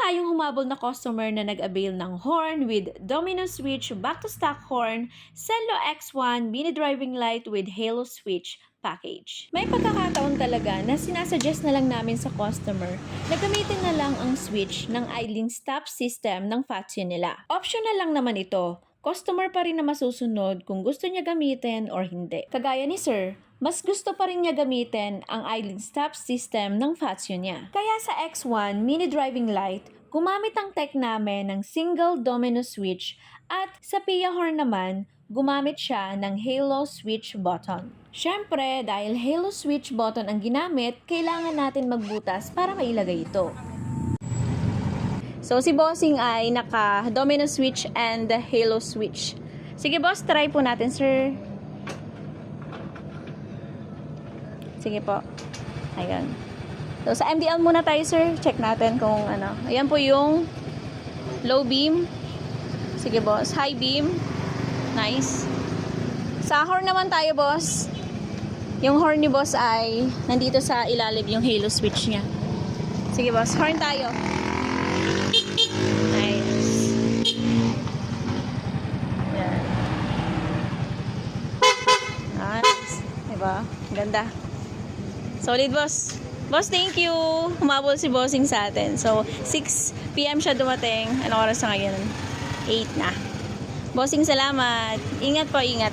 tayong humabol na customer na nag-avail ng horn with domino switch, back-to-stock horn, Cello X1 mini driving light with halo switch package. May pagkakataon talaga na sinasuggest na lang namin sa customer na gamitin na lang ang switch ng idling stop system ng Fatio nila. Optional lang naman ito. Customer pa rin na masusunod kung gusto niya gamitin or hindi. Kagaya ni Sir, mas gusto pa rin niya gamitin ang idling stop system ng Fatio niya. Kaya sa X1 mini driving light, gumamit ang tech namin ng single domino switch at sa Pia horn naman, gumamit siya ng halo switch button. Syempre, dahil halo switch button ang ginamit, kailangan natin magbutas para mailagay ito. So, si Bossing ay naka-domino switch and halo switch. Sige, boss, try po natin, sir. Sige po. Ayan. So, sa MDL muna tayo, sir. Check natin kung ano. Ayan po yung low beam. Sige, boss. High beam. Nice. Sa horn naman tayo, boss. Yung horn ni boss ay nandito sa ilalim yung halo switch niya. Sige, boss. Horn tayo. Nice. Yan. Nice. Diba? Ganda. Solid, boss. Boss, thank you. Humabol si Bossing sa atin. So, 6 PM siya dumating. Anong oras na ngayon? 8 na. Bossing, salamat. Ingat po, ingat.